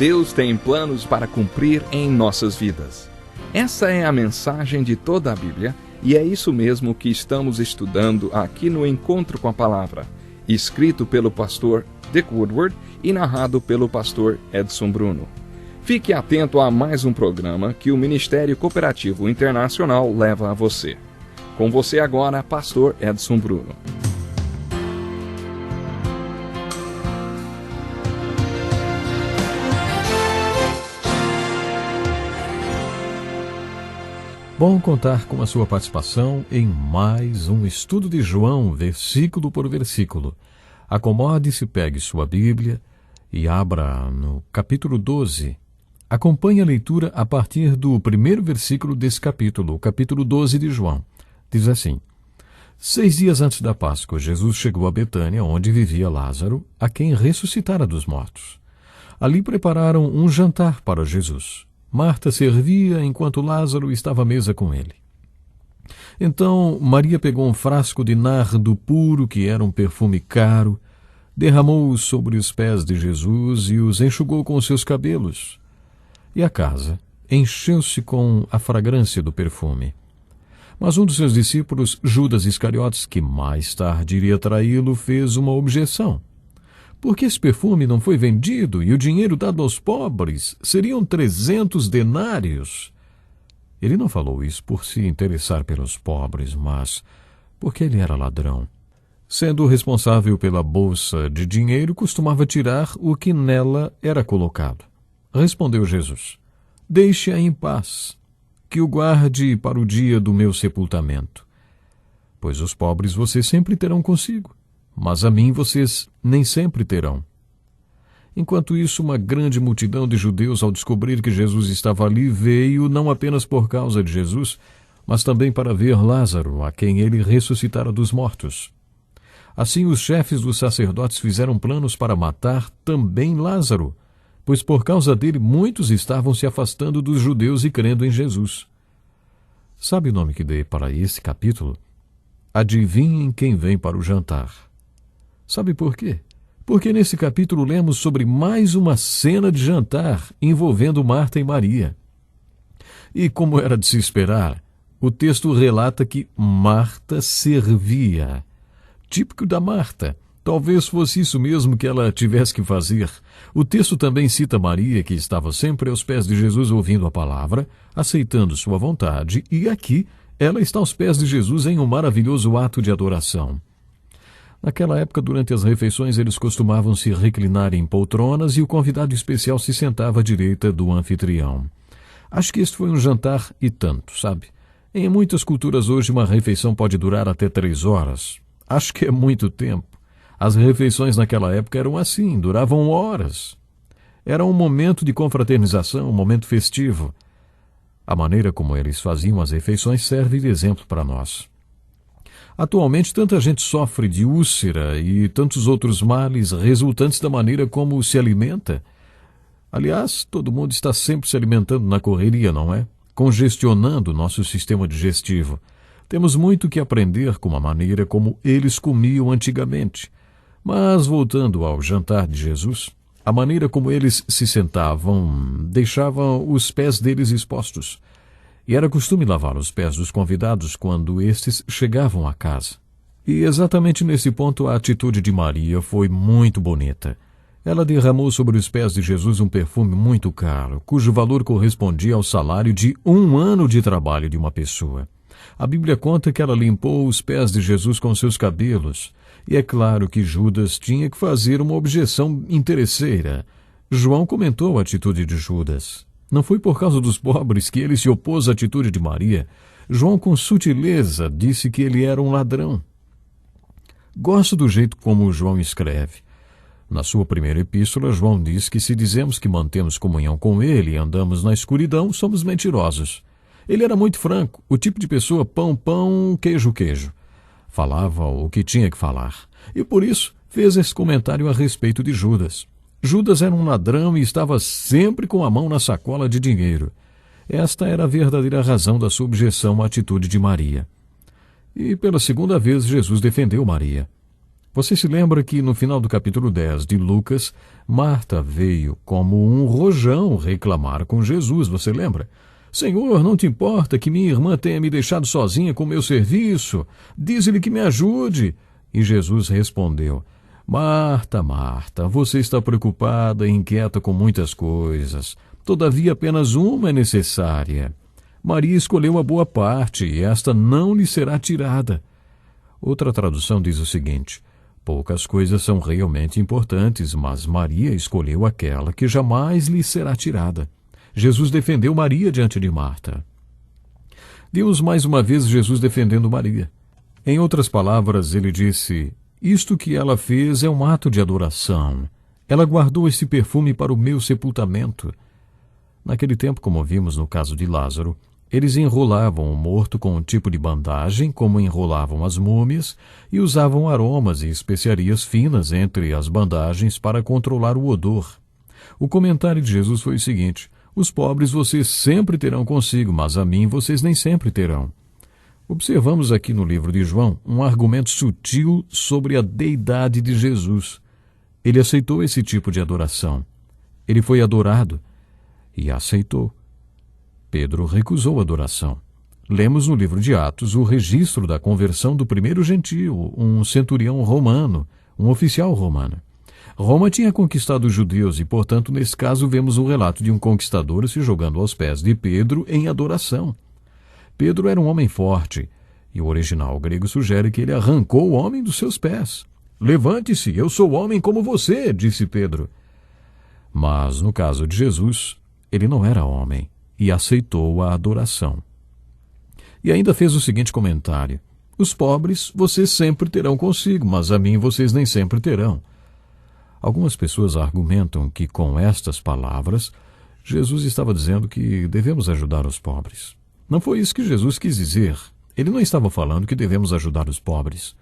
Deus tem planos para cumprir em nossas vidas. Essa é a mensagem de toda a Bíblia e é isso mesmo que estamos estudando aqui no Encontro com a Palavra, escrito pelo pastor Dick Woodward e narrado pelo pastor Edson Bruno. Fique atento a mais um programa que o Ministério Cooperativo Internacional leva a você. Com você agora, pastor Edson Bruno. Bom contar com a sua participação em mais um estudo de João, versículo por versículo. Acomode-se, pegue sua Bíblia e abra no capítulo 12. Acompanhe a leitura a partir do primeiro versículo desse capítulo, o capítulo 12 de João. Diz assim: 6 dias antes da Páscoa, Jesus chegou a Betânia, onde vivia Lázaro, a quem ressuscitara dos mortos. Ali prepararam um jantar para Jesus. Marta servia enquanto Lázaro estava à mesa com ele. Então Maria pegou um frasco de nardo puro, que era um perfume caro, derramou-o sobre os pés de Jesus e os enxugou com os seus cabelos. E a casa encheu-se com a fragrância do perfume. Mas um dos seus discípulos, Judas Iscariotes, que mais tarde iria traí-lo, fez uma objeção. Porque esse perfume não foi vendido e o dinheiro dado aos pobres seriam 300 denários. Ele não falou isso por se interessar pelos pobres, mas porque ele era ladrão. Sendo responsável pela bolsa de dinheiro, costumava tirar o que nela era colocado. Respondeu Jesus: deixe-a em paz, que o guarde para o dia do meu sepultamento. Pois os pobres vocês sempre terão consigo, mas a mim vocês nem sempre terão. Enquanto isso, uma grande multidão de judeus, ao descobrir que Jesus estava ali, veio não apenas por causa de Jesus, mas também para ver Lázaro, a quem ele ressuscitara dos mortos. Assim, os chefes dos sacerdotes fizeram planos para matar também Lázaro, pois por causa dele muitos estavam se afastando dos judeus e crendo em Jesus. Sabe o nome que dei para esse capítulo? Adivinhem quem vem para o jantar. Sabe por quê? Porque nesse capítulo lemos sobre mais uma cena de jantar envolvendo Marta e Maria. E como era de se esperar, o texto relata que Marta servia. Típico da Marta. Talvez fosse isso mesmo que ela tivesse que fazer. O texto também cita Maria, que estava sempre aos pés de Jesus ouvindo a palavra, aceitando sua vontade, e aqui ela está aos pés de Jesus em um maravilhoso ato de adoração. Naquela época, durante as refeições, eles costumavam se reclinar em poltronas e o convidado especial se sentava à direita do anfitrião. Acho que este foi um jantar e tanto, sabe? Em muitas culturas hoje, uma refeição pode durar até 3 horas. Acho que é muito tempo. As refeições naquela época eram assim, duravam horas. Era um momento de confraternização, um momento festivo. A maneira como eles faziam as refeições serve de exemplo para nós. Atualmente, tanta gente sofre de úlcera e tantos outros males resultantes da maneira como se alimenta. Aliás, todo mundo está sempre se alimentando na correria, não é? Congestionando o nosso sistema digestivo. Temos muito que aprender com a maneira como eles comiam antigamente. Mas, voltando ao jantar de Jesus, a maneira como eles se sentavam deixavam os pés deles expostos. E era costume lavar os pés dos convidados quando estes chegavam à casa. E exatamente nesse ponto a atitude de Maria foi muito bonita. Ela derramou sobre os pés de Jesus um perfume muito caro, cujo valor correspondia ao salário de 1 ano de trabalho de uma pessoa. A Bíblia conta que ela limpou os pés de Jesus com seus cabelos. E é claro que Judas tinha que fazer uma objeção interesseira. João comentou a atitude de Judas. Não foi por causa dos pobres que ele se opôs à atitude de Maria. João, com sutileza, disse que ele era um ladrão. Gosto do jeito como João escreve. Na sua primeira epístola, João diz que se dizemos que mantemos comunhão com ele e andamos na escuridão, somos mentirosos. Ele era muito franco, o tipo de pessoa pão, pão, queijo, queijo. Falava o que tinha que falar. E por isso fez esse comentário a respeito de Judas. Judas era um ladrão e estava sempre com a mão na sacola de dinheiro. Esta era a verdadeira razão da sua objeção à atitude de Maria. E pela segunda vez Jesus defendeu Maria. Você se lembra que no final do capítulo 10 de Lucas, Marta veio como um rojão reclamar com Jesus, você lembra? Senhor, não te importa que minha irmã tenha me deixado sozinha com o meu serviço? Diz-lhe que me ajude. E Jesus respondeu, Marta, Marta, você está preocupada e inquieta com muitas coisas. Todavia apenas uma é necessária. Maria escolheu a boa parte e esta não lhe será tirada. Outra tradução diz o seguinte, poucas coisas são realmente importantes, mas Maria escolheu aquela que jamais lhe será tirada. Jesus defendeu Maria diante de Marta. Vimos mais uma vez Jesus defendendo Maria. Em outras palavras, ele disse, isto que ela fez é um ato de adoração. Ela guardou esse perfume para o meu sepultamento. Naquele tempo, como vimos no caso de Lázaro, eles enrolavam o morto com um tipo de bandagem, como enrolavam as múmias, e usavam aromas e especiarias finas entre as bandagens para controlar o odor. O comentário de Jesus foi o seguinte, os pobres vocês sempre terão consigo, mas a mim vocês nem sempre terão. Observamos aqui no livro de João um argumento sutil sobre a deidade de Jesus. Ele aceitou esse tipo de adoração. Ele foi adorado e aceitou. Pedro recusou a adoração. Lemos no livro de Atos o registro da conversão do primeiro gentio, um centurião romano, um oficial romano. Roma tinha conquistado os judeus e, portanto, nesse caso vemos o relato de um conquistador se jogando aos pés de Pedro em adoração. Pedro era um homem forte, e o original grego sugere que ele arrancou o homem dos seus pés. Levante-se, eu sou homem como você, disse Pedro. Mas, no caso de Jesus, ele não era homem e aceitou a adoração. E ainda fez o seguinte comentário, os pobres vocês sempre terão consigo, mas a mim vocês nem sempre terão. Algumas pessoas argumentam que com estas palavras, Jesus estava dizendo que devemos ajudar os pobres. Não foi isso que Jesus quis dizer. Ele não estava falando que devemos ajudar os pobres.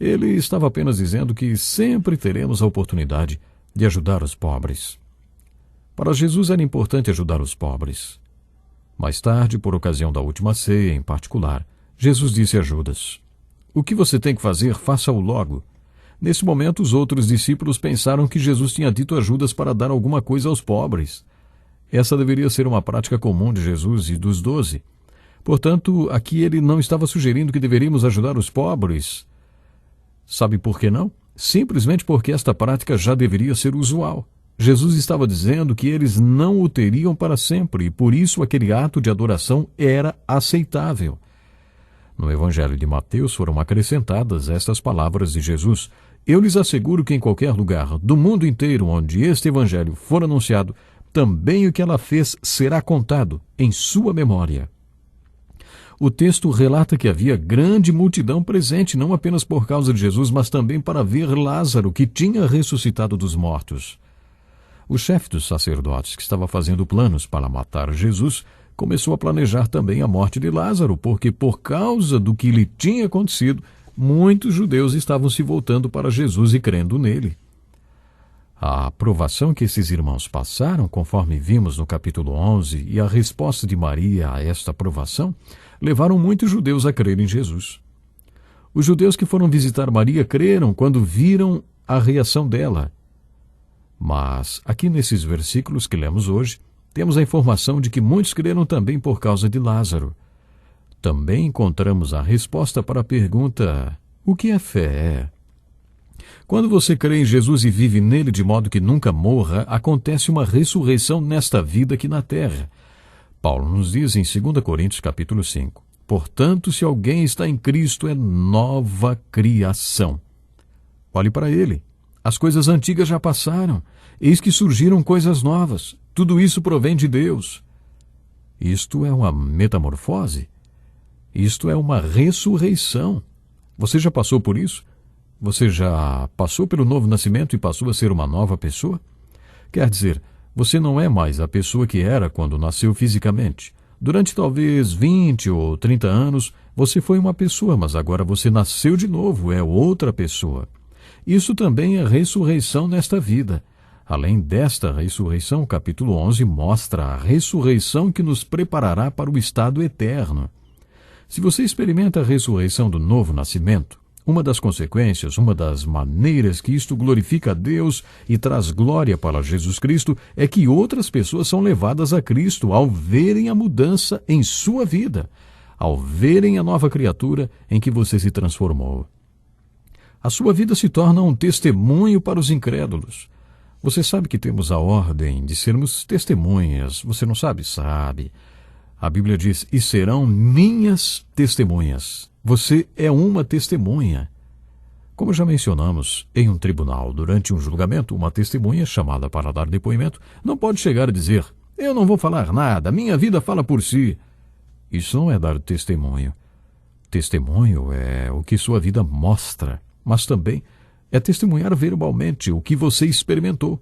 Ele estava apenas dizendo que sempre teremos a oportunidade de ajudar os pobres. Para Jesus era importante ajudar os pobres. Mais tarde, por ocasião da última ceia em particular, Jesus disse a Judas, o que você tem que fazer, faça-o logo. Nesse momento, os outros discípulos pensaram que Jesus tinha dito a Judas para dar alguma coisa aos pobres. Essa deveria ser uma prática comum de Jesus e dos 12. Portanto, aqui ele não estava sugerindo que deveríamos ajudar os pobres. Sabe por que não? Simplesmente porque esta prática já deveria ser usual. Jesus estava dizendo que eles não o teriam para sempre e por isso aquele ato de adoração era aceitável. No Evangelho de Mateus foram acrescentadas estas palavras de Jesus. Eu lhes asseguro que em qualquer lugar do mundo inteiro onde este Evangelho for anunciado, também o que ela fez será contado em sua memória. O texto relata que havia grande multidão presente, não apenas por causa de Jesus, mas também para ver Lázaro, que tinha ressuscitado dos mortos. O chefe dos sacerdotes, que estava fazendo planos para matar Jesus, começou a planejar também a morte de Lázaro, porque por causa do que lhe tinha acontecido, muitos judeus estavam se voltando para Jesus e crendo nele. A aprovação que esses irmãos passaram, conforme vimos no capítulo 11, e a resposta de Maria a esta aprovação, levaram muitos judeus a crer em Jesus. Os judeus que foram visitar Maria creram quando viram a reação dela. Mas, aqui nesses versículos que lemos hoje, temos a informação de que muitos creram também por causa de Lázaro. Também encontramos a resposta para a pergunta, o que é fé? Quando você crê em Jesus e vive nele de modo que nunca morra, acontece uma ressurreição nesta vida aqui na terra. Paulo nos diz em 2 Coríntios capítulo 5, portanto, se alguém está em Cristo, é nova criação. Olhe para ele. As coisas antigas já passaram, eis que surgiram coisas novas. Tudo isso provém de Deus. Isto é uma metamorfose. Isto é uma ressurreição. Você já passou por isso? Você já passou pelo novo nascimento e passou a ser uma nova pessoa? Quer dizer, você não é mais a pessoa que era quando nasceu fisicamente. Durante talvez 20 ou 30 anos, você foi uma pessoa, mas agora você nasceu de novo, é outra pessoa. Isso também é ressurreição nesta vida. Além desta ressurreição, o capítulo 11 mostra a ressurreição que nos preparará para o estado eterno. Se você experimenta a ressurreição do novo nascimento, Uma das consequências, uma das maneiras que isto glorifica a Deus e traz glória para Jesus Cristo é que outras pessoas são levadas a Cristo ao verem a mudança em sua vida, ao verem a nova criatura em que você se transformou. A sua vida se torna um testemunho para os incrédulos. Você sabe que temos a ordem de sermos testemunhas. Você não sabe? Sabe. A Bíblia diz, e serão minhas testemunhas. Você é uma testemunha. Como já mencionamos, em um tribunal, durante um julgamento, uma testemunha chamada para dar depoimento não pode chegar a dizer, eu não vou falar nada, minha vida fala por si. Isso não é dar testemunho. Testemunho é o que sua vida mostra, mas também é testemunhar verbalmente o que você experimentou.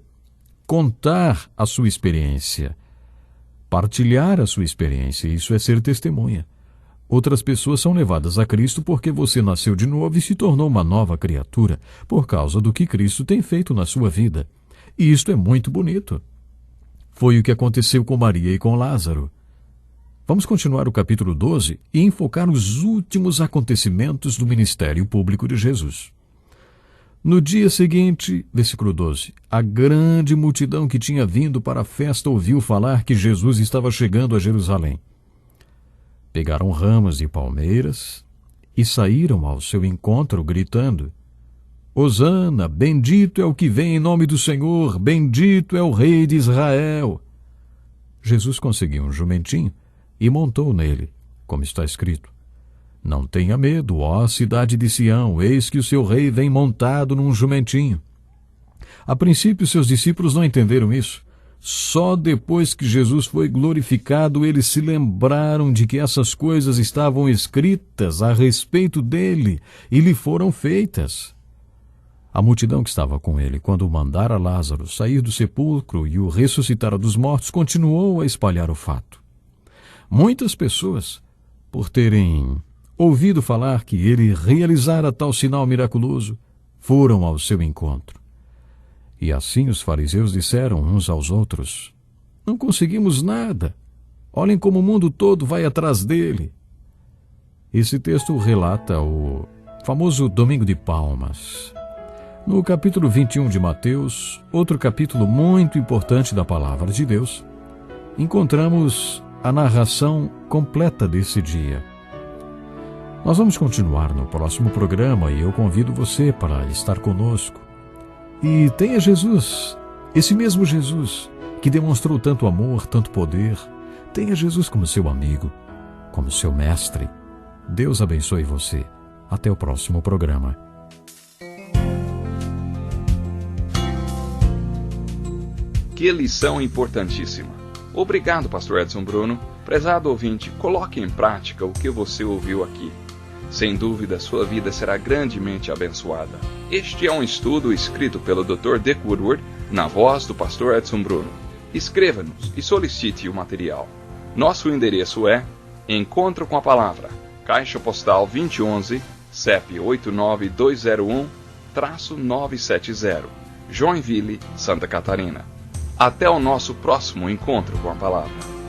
Contar a sua experiência. Partilhar a sua experiência, isso é ser testemunha. Outras pessoas são levadas a Cristo porque você nasceu de novo e se tornou uma nova criatura por causa do que Cristo tem feito na sua vida. E isto é muito bonito. Foi o que aconteceu com Maria e com Lázaro. Vamos continuar o capítulo 12 e enfocar os últimos acontecimentos do ministério público de Jesus. No dia seguinte, versículo 12, a grande multidão que tinha vindo para a festa ouviu falar que Jesus estava chegando a Jerusalém. Pegaram ramos de palmeiras e saíram ao seu encontro, gritando, Hosana, bendito é o que vem em nome do Senhor, bendito é o Rei de Israel. Jesus conseguiu um jumentinho e montou nele, como está escrito, não tenha medo, ó cidade de Sião, eis que o seu rei vem montado num jumentinho. A princípio, seus discípulos não entenderam isso. Só depois que Jesus foi glorificado, eles se lembraram de que essas coisas estavam escritas a respeito dele e lhe foram feitas. A multidão que estava com ele, quando mandara Lázaro sair do sepulcro e o ressuscitara dos mortos, continuou a espalhar o fato. Muitas pessoas, por terem ouvido falar que ele realizara tal sinal miraculoso, foram ao seu encontro. E assim os fariseus disseram uns aos outros, não conseguimos nada. Olhem como o mundo todo vai atrás dele. Esse texto relata o famoso Domingo de Palmas. No capítulo 21 de Mateus, outro capítulo muito importante da Palavra de Deus, encontramos a narração completa desse dia. Nós vamos continuar no próximo programa e eu convido você para estar conosco. E tenha Jesus, esse mesmo Jesus, que demonstrou tanto amor, tanto poder. Tenha Jesus como seu amigo, como seu mestre. Deus abençoe você. Até o próximo programa. Que lição importantíssima. Obrigado, pastor Edson Bruno. Prezado ouvinte, coloque em prática o que você ouviu aqui. Sem dúvida, sua vida será grandemente abençoada. Este é um estudo escrito pelo Dr. Dick Woodward, na voz do pastor Edson Bruno. Escreva-nos e solicite o material. Nosso endereço é Encontro com a Palavra, Caixa Postal 2011, CEP 89201-970, Joinville, Santa Catarina. Até o nosso próximo Encontro com a Palavra.